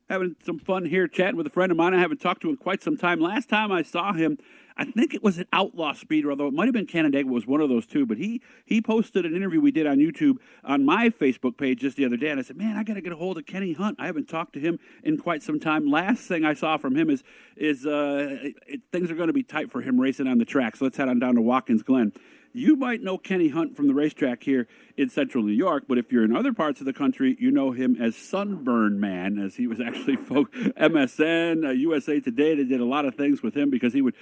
Having some fun here chatting with a friend of mine I haven't talked to in quite some time. Last time I saw him, I think it was at Outlaw Speeder, although it might have been Canandaigua, was one of those two. But he posted an interview we did on YouTube on my Facebook page just the other day, and I said, man, I got to get a hold of Kenny Hunt. I haven't talked to him in quite some time. Last thing I saw from him is things are going to be tight for him racing on the track. So let's head on down to Watkins Glen. You might know Kenny Hunt from the racetrack here in central New York, but if you're in other parts of the country, you know him as Sunburn Man, as he was actually MSN, USA Today. They did a lot of things with him because he would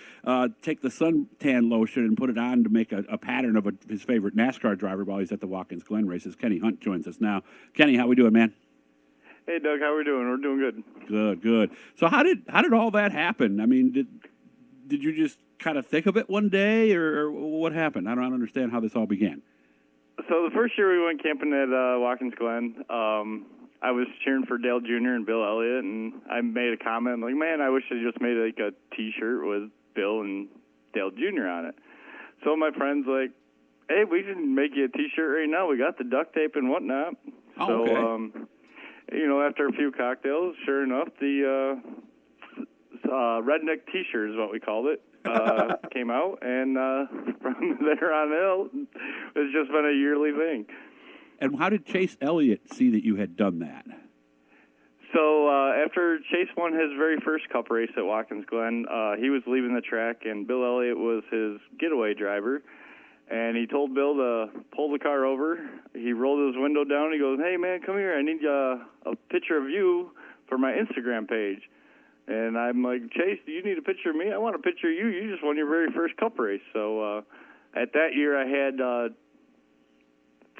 take the suntan lotion and put it on to make a pattern of his favorite NASCAR driver while he's at the Watkins Glen races. Kenny Hunt joins us now. Kenny, how we doing, man? Hey, Doug, how we doing? We're doing good. Good. So how did all that happen? I mean, did you just kind of think of it one day, or what happened? I don't understand how this all began. So the first year we went camping at Watkins Glen, I was cheering for Dale Jr. and Bill Elliott, and I made a comment like, man, I wish I just made like a T-shirt with Bill and Dale Jr. on it. So my friend's like, hey, we can make you a T-shirt right now. We got the duct tape and whatnot. Oh, okay. So, after a few cocktails, sure enough, the redneck T-shirt is what we called it. Came out, and from there on out, it's just been a yearly thing. And how did Chase Elliott see that you had done that? So after Chase won his very first Cup race at Watkins Glen, he was leaving the track, and Bill Elliott was his getaway driver. And he told Bill to pull the car over. He rolled his window down. He goes, hey, man, come here. I need a picture of you for my Instagram page. And I'm like, Chase, do you need a picture of me? I want a picture of you. You just won your very first Cup race. So at that year, I had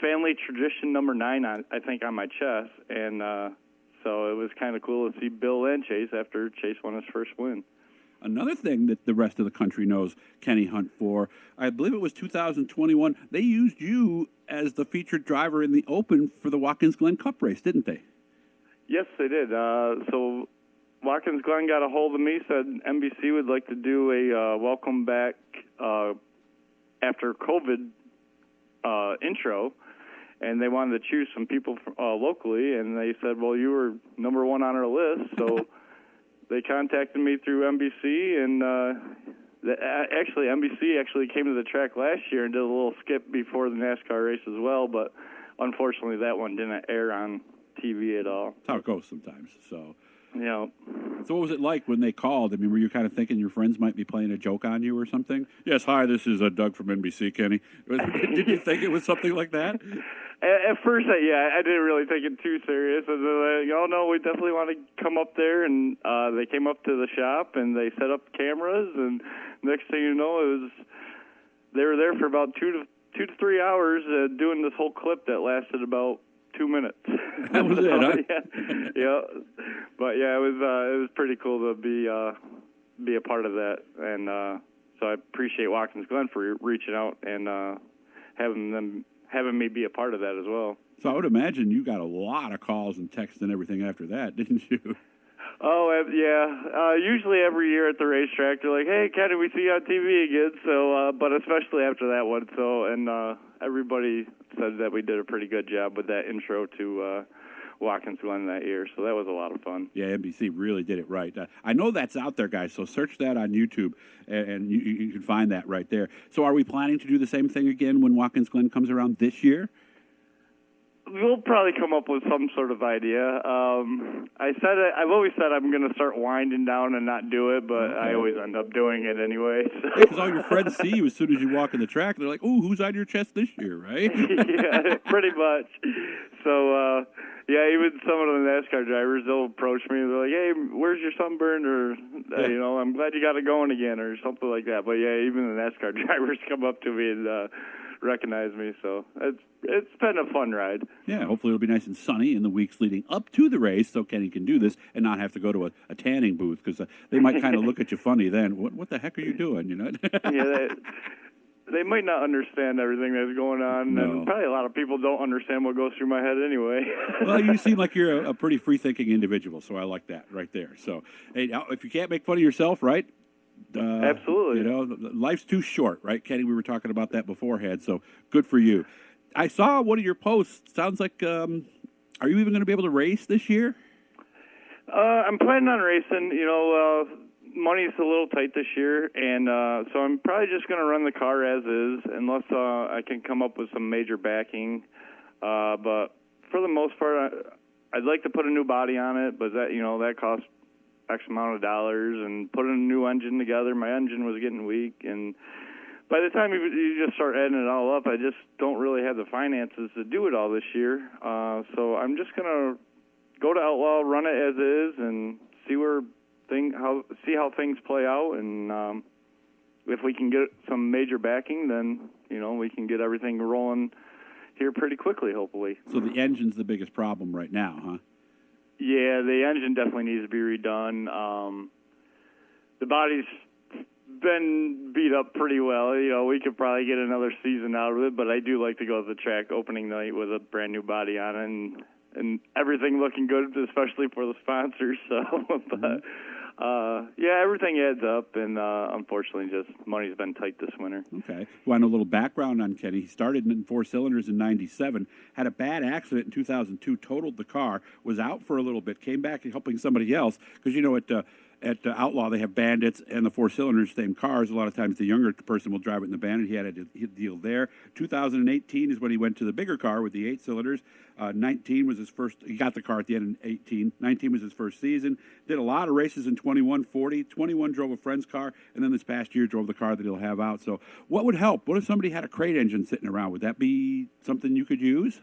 family tradition number 9, I think, on my chest. And so it was kind of cool to see Bill and Chase after Chase won his first win. Another thing that the rest of the country knows Kenny Hunt for, I believe it was 2021, they used you as the featured driver in the Open for the Watkins Glen Cup race, didn't they? Yes, they did. So Watkins Glen got a hold of me, said NBC would like to do a welcome back after COVID intro, and they wanted to choose some people locally, and they said, well, you were number 1 on our list, so they contacted me through NBC, and NBC actually came to the track last year and did a little skip before the NASCAR race as well, but unfortunately that one didn't air on TV at all. That's how it goes sometimes. So, yeah. So what was it like when they called? I mean, were you kind of thinking your friends might be playing a joke on you or something? Yes, hi, this is Doug from NBC, Kenny. Did you think it was something like that? At first, I didn't really take it too serious. And they're like, oh, no, we definitely want to come up there. And they came up to the shop, and they set up cameras. And next thing you know, they were there for about 2 to 3 hours doing this whole clip that lasted about 2 minutes. That was it, huh? Yeah. But, yeah, it was pretty cool to be a part of that. And so I appreciate Watkins Glen for reaching out and having me be a part of that as well. So I would imagine you got a lot of calls and texts and everything after that, didn't you? Oh, yeah. Usually every year at the racetrack, they're like, hey, Kenny, we see you on TV again. So, but especially after that one. So, and everybody said that we did a pretty good job with that intro to Watkins Glen that year. So that was a lot of fun. Yeah, NBC really did it right. I know that's out there, guys, so search that on YouTube, and you can find that right there. So are we planning to do the same thing again when Watkins Glen comes around this year? We'll probably come up with some sort of idea. I've always said I'm going to start winding down and not do it, but okay. I always end up doing it anyway. So. Yeah, because all your friends see you as soon as you walk in the track. They're like, "Ooh, who's on your chest this year?" Right? Yeah, pretty much. So, yeah, even some of the NASCAR drivers, they'll approach me and they're like, "Hey, where's your sunburn?" Or, I'm glad you got it going again, or something like that. But yeah, even the NASCAR drivers come up to me and recognize me. So it's been a fun ride. Yeah, hopefully it'll be nice and sunny in the weeks leading up to the race, so Kenny can do this and not have to go to a tanning booth, because they might kind of look at you funny then. What the heck are you doing? Yeah. They might not understand everything that's going on, No. And probably a lot of people don't understand what goes through my head anyway. Well, you seem like you're a pretty free-thinking individual, so I like that right there. So, hey, if you can't make fun of yourself, right? Absolutely. Life's too short, right, Kenny? We were talking about that beforehand, so good for you. I saw one of your posts. Sounds like, are you even going to be able to race this year? I'm planning on racing. Money's a little tight this year, and so I'm probably just going to run the car as is, unless I can come up with some major backing. But for the most part, I'd like to put a new body on it, but that costs X amount of dollars, and putting a new engine together. My engine was getting weak, and by the time you just start adding it all up, I just don't really have the finances to do it all this year. So I'm just going to go to Outlaw, run it as is, and see how things play out, and if we can get some major backing, then we can get everything rolling here pretty quickly, hopefully. So the engine's the biggest problem right now, huh? Yeah, the engine definitely needs to be redone. The body's been beat up pretty well. We could probably get another season out of it, but I do like to go to the track opening night with a brand new body on it, and everything looking good, especially for the sponsors. So, but yeah, everything adds up, and unfortunately, just money's been tight this winter. Okay. Want a little background on Kenny? He started in 4 cylinders in '97, had a bad accident in 2002, totaled the car, was out for a little bit, came back helping somebody else, because at Outlaw, they have Bandits and the 4 cylinders, same cars. A lot of times the younger person will drive it in the Bandit. He had a deal there. 2018 is when he went to the bigger car with the 8 cylinders. 19 was his first. He got the car at the end in 18. 19 was his first season. Did a lot of races in 21, 40. 21 drove a friend's car, and then this past year drove the car that he'll have out. So what would help? What if somebody had a crate engine sitting around? Would that be something you could use?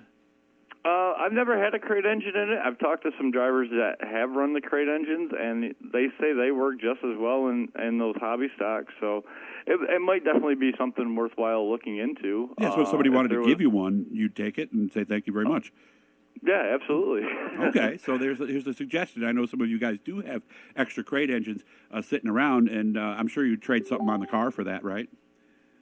I've never had a crate engine in it. I've talked to some drivers that have run the crate engines, and they say they work just as well in those hobby stocks. So it might definitely be something worthwhile looking into. Yeah, so if somebody wanted to give you one, you'd take it and say thank you very much. Yeah, absolutely. Okay, so here's a suggestion. I know some of you guys do have extra crate engines sitting around, and I'm sure you'd trade something on the car for that, right?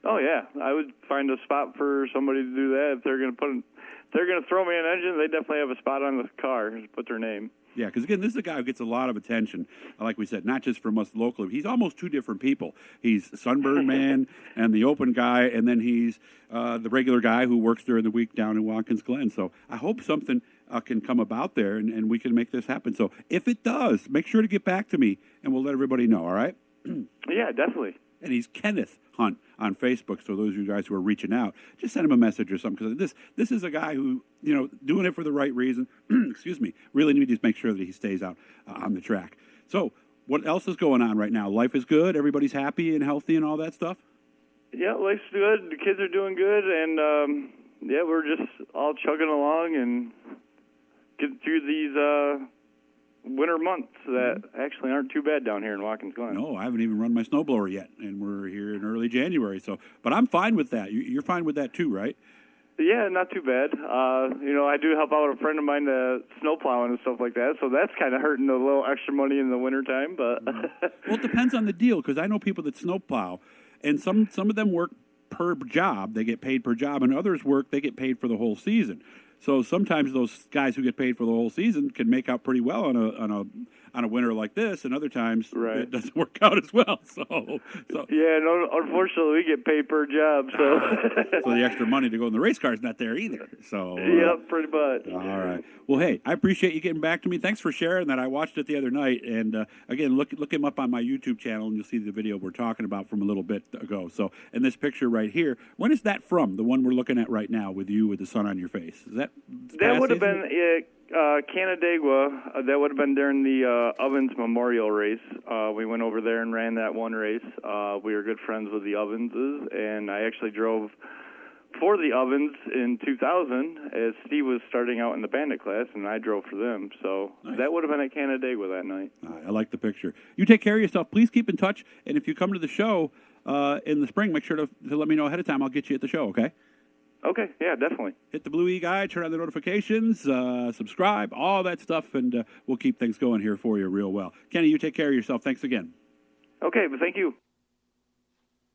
Oh, yeah. I would find a spot for somebody to do that. If they're going to throw me an engine, they definitely have a spot on the car. Just put their name. Yeah, because, again, this is a guy who gets a lot of attention, like we said, not just from us locally. He's almost two different people. He's Sunburn Man and the open guy, and then he's the regular guy who works during the week down in Watkins Glen. So I hope something can come about there, and we can make this happen. So if it does, make sure to get back to me, and we'll let everybody know, all right? Yeah, definitely. And he's Kenneth Hunt on Facebook. So those of you guys who are reaching out, just send him a message or something. Because this is a guy who, doing it for the right reason. Excuse me. Really need to make sure that he stays out on the track. So what else is going on right now? Life is good. Everybody's happy and healthy and all that stuff. Yeah, life's good. The kids are doing good, and yeah, we're just all chugging along and getting through these winter months that actually aren't too bad down here in Watkins Glen. No, I haven't even run my snowblower yet, and we're here in early January. So, but I'm fine with that. You're fine with that too, right? Yeah, not too bad. I do help out a friend of mine snow plowing and stuff like that, so that's kind of hurting a little extra money in the wintertime. But well, it depends on the deal, because I know people that snow plow, and some of them work per job. They get paid per job, and others they get paid for the whole season. So sometimes those guys who get paid for the whole season can make out pretty well on a winter like this, and other times it doesn't work out as well. So yeah, no, unfortunately we get paid per job, so so the extra money to go in the race car is not there either. So yep, pretty much. All right. Well, hey, I appreciate you getting back to me. Thanks for sharing that. I watched it the other night, and again, look him up on my YouTube channel, and you'll see the video we're talking about from a little bit ago. So, and this picture right here, when is that from? The one we're looking at right now with you with the sun on your face? Is that would have been Canandaigua. That would have been during the Ovens Memorial race. We went over there and ran that one race. We were good friends with the Ovenses, and I actually drove for the Ovens in 2000 as Steve was starting out in the Bandit class, and I drove for them. So that would have been at Canandaigua that night. I like the picture. You take care of yourself. Please keep in touch, and if you come to the show in the spring, make sure to let me know ahead of time. I'll get you at the show, okay? Okay, yeah, definitely. Hit the blue E guy, turn on the notifications, subscribe, all that stuff, and we'll keep things going here for you real well. Kenny, you take care of yourself. Thanks again. Okay, but thank you.